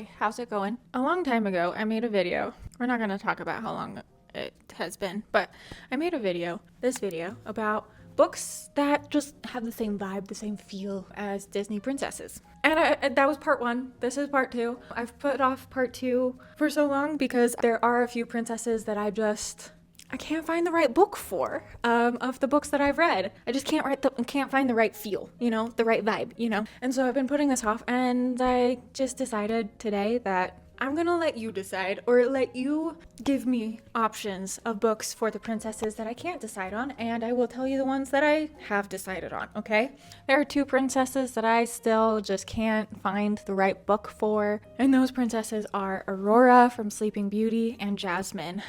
Hi, how's it going? A long time ago, I made a video. We're not going to talk about how long it has been, but I made this video, about books that just have the same vibe, the same feel as Disney princesses. And that was part one. This is part two. I've put off part two for so long because there are a few princesses that I can't find the right book for, of the books that I've read. I just can't find the right feel, the right vibe, And so I've been putting this off, and I just decided today that I'm gonna let you decide, or let you give me options of books for the princesses that I can't decide on, and I will tell you the ones that I have decided on, okay? There are two princesses that I still just can't find the right book for, and those princesses are Aurora from Sleeping Beauty and Jasmine.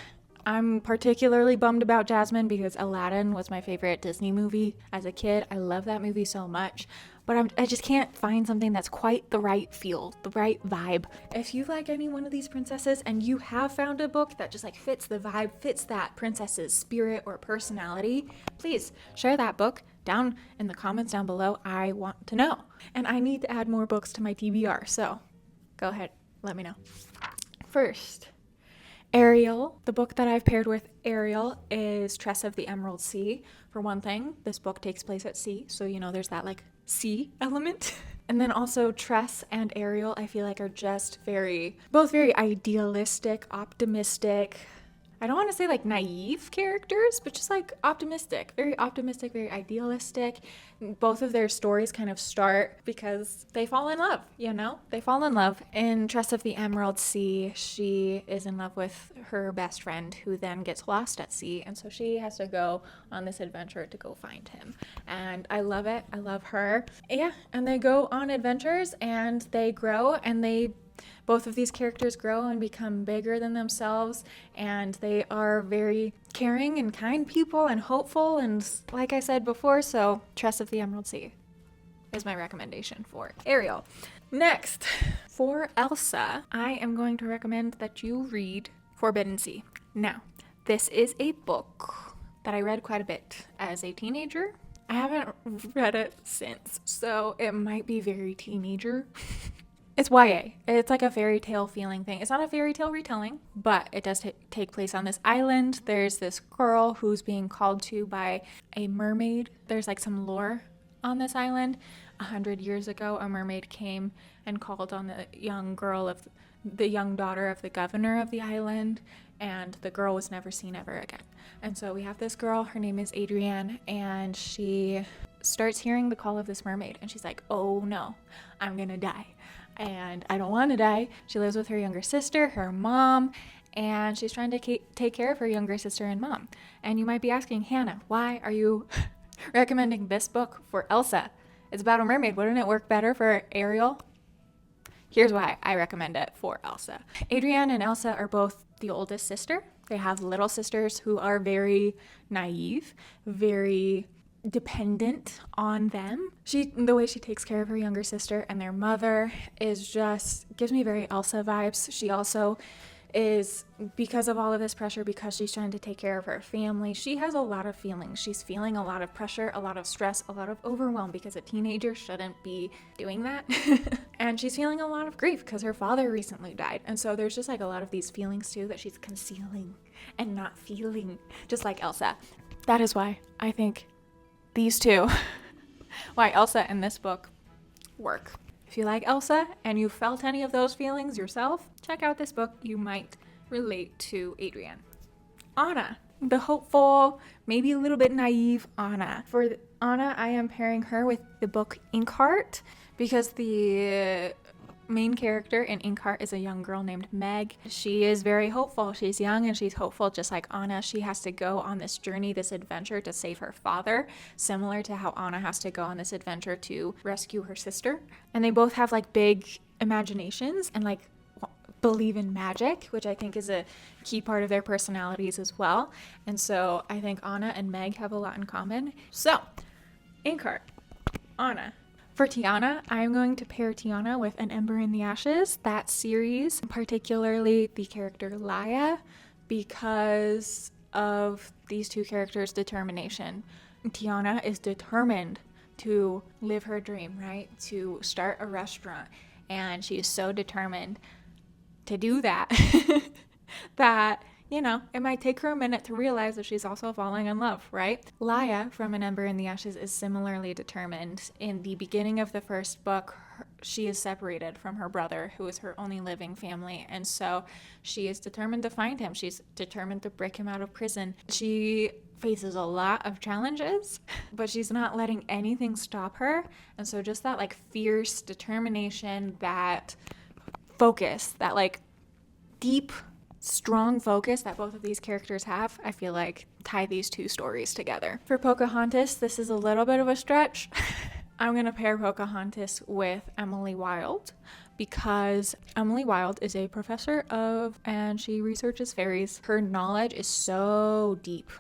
I'm particularly bummed about Jasmine because Aladdin was my favorite Disney movie as a kid. I love that movie so much, but I just can't find something that's quite the right feel, the right vibe. If you like any one of these princesses and you have found a book that just fits the vibe, fits that princess's spirit or personality, please share that book down in the comments down below. I want to know. And I need to add more books to my TBR, so go ahead, let me know. First, Ariel. The book that I've paired with Ariel is Tress of the Emerald Sea. For one thing, this book takes place at sea, so there's that sea element. And then also Tress and Ariel, I feel are just both very idealistic, optimistic. I don't want to say naive characters, but just optimistic, very idealistic. Both of their stories kind of start because they fall in love, They fall in love. In Tress of the Emerald Sea, she is in love with her best friend who then gets lost at sea. And so she has to go on this adventure to go find him. And I love it. I love her. Yeah. And they go on adventures and they grow, and both of these characters grow and become bigger than themselves, and they are very caring and kind people and hopeful, and like I said before, so Tress of the Emerald Sea is my recommendation for Ariel. Next, for Elsa, I am going to recommend that you read Forbidden Sea. Now, this is a book that I read quite a bit as a teenager. I haven't read it since, so it might be very teenager. It's YA. It's a fairy tale feeling thing. It's not a fairy tale retelling, but it does take place on this island. There's this girl who's being called to by a mermaid. There's some lore on this island. 100 years ago, a mermaid came and called on the young daughter of the governor of the island, and the girl was never seen ever again. And so we have this girl, her name is Adrienne, and she starts hearing the call of this mermaid, and she's like, oh no, I'm gonna die. And I don't want to die. She lives with her younger sister, her mom, and she's trying to take care of her younger sister and mom. And you might be asking, Hannah, why are you recommending this book for Elsa? It's about a mermaid. Wouldn't it work better for Ariel? Here's why I recommend it for Elsa. Adrienne and Elsa are both the oldest sister. They have little sisters who are very naive, very dependent on them. The way she takes care of her younger sister and their mother gives me very Elsa vibes. She also is, because of all of this pressure, because she's trying to take care of her family, she has a lot of feelings. She's feeling a lot of pressure, a lot of stress, a lot of overwhelm, because a teenager shouldn't be doing that. And she's feeling a lot of grief because her father recently died. And so there's just a lot of these feelings too that she's concealing and not feeling, just like Elsa. That is why I think these two, why Elsa and this book work. If you like Elsa and you felt any of those feelings yourself, check out this book. You might relate to Adrienne. Anna, the hopeful, maybe a little bit naive Anna. For Anna, I am pairing her with the book Inkheart, because the main character in Inkheart is a young girl named Meg. She is very hopeful. She's young and she's hopeful, just like Anna. She has to go on this journey, this adventure to save her father, similar to how Anna has to go on this adventure to rescue her sister. And they both have big imaginations and believe in magic, which I think is a key part of their personalities as well. And so I think Anna and Meg have a lot in common. So, Inkheart, Anna. For Tiana, I'm going to pair Tiana with An Ember in the Ashes, that series, particularly the character Laia, because of these two characters' determination. Tiana is determined to live her dream, right? To start a restaurant. And she is so determined to do that, that, you know, it might take her a minute to realize that she's also falling in love, right? Laia from An Ember in the Ashes is similarly determined. In the beginning of the first book, she is separated from her brother, who is her only living family, and so she is determined to find him. She's determined to break him out of prison. She faces a lot of challenges, but she's not letting anything stop her, and so just that like fierce determination, that focus, that like deep, strong focus that both of these characters have, I feel like tie these two stories together. For Pocahontas, this is a little bit of a stretch. I'm going to pair Pocahontas with Emily Wilde, because Emily Wilde is a professor and she researches fairies. Her knowledge is so deep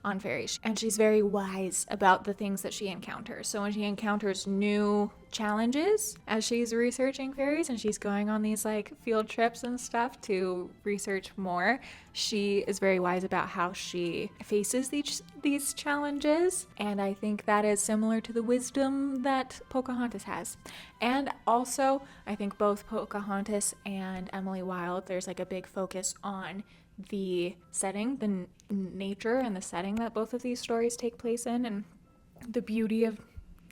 on fairies, and she's very wise about the things that she encounters. So when she encounters new challenges as she's researching fairies, and she's going on these like field trips and stuff to research more, she is very wise about how she faces these challenges, and I think that is similar to the wisdom that Pocahontas has. And also, I think both Pocahontas and Emily Wilde, there's like a big focus on the setting, the nature and the setting that both of these stories take place in, and the beauty of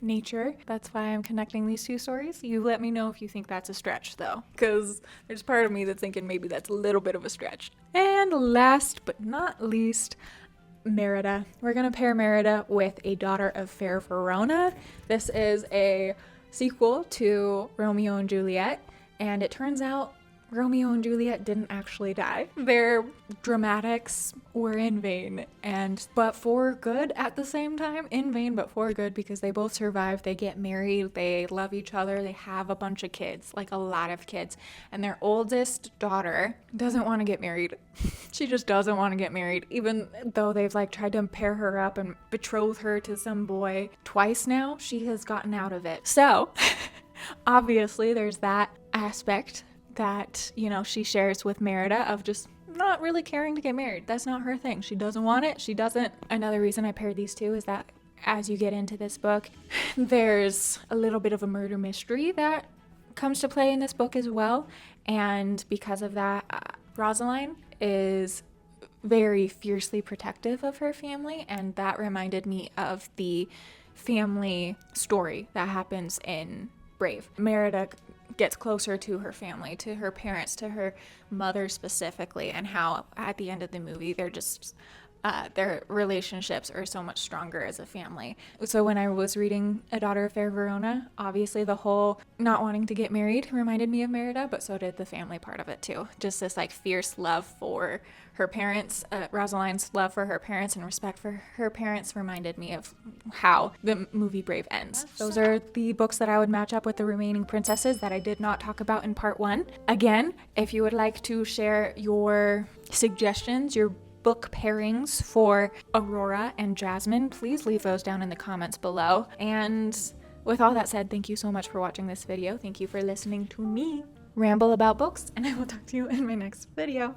nature. That's why I'm connecting these two stories. You let me know if you think that's a stretch, though, because there's part of me that's thinking maybe that's a little bit of a stretch. And last but not least, Merida. We're gonna pair Merida with A Daughter of Fair Verona. This is a sequel to Romeo and Juliet, and it turns out Romeo and Juliet didn't actually die. Their dramatics were in vain, but for good at the same time. In vain, but for good, because they both survive, they get married, they love each other, they have a bunch of kids, like a lot of kids. And their oldest daughter doesn't want to get married. She just doesn't want to get married, even though they've like tried to pair her up and betroth her to some boy twice now. She has gotten out of it. So obviously there's that aspect that, you know, she shares with Merida of just not really caring to get married. That's not her thing. She doesn't want it. She doesn't. Another reason I paired these two is that as you get into this book, there's a little bit of a murder mystery that comes to play in this book as well. And because of that, Rosaline is very fiercely protective of her family, and that reminded me of the family story that happens in Brave. Merida gets closer to her family, to her parents, to her mother specifically, and how at the end of the movie they're just their relationships are so much stronger as a family. So when I was reading A Daughter of Fair Verona, obviously the whole not wanting to get married reminded me of Merida, but so did the family part of it too. Just this like fierce love for her parents, Rosaline's love for her parents and respect for her parents reminded me of how the movie Brave ends. Those are the books that I would match up with the remaining princesses that I did not talk about in part 1. Again, if you would like to share your suggestions, your book pairings for Aurora and Jasmine, please leave those down in the comments below. And with all that said, thank you so much for watching this video. Thank you for listening to me ramble about books, and I will talk to you in my next video.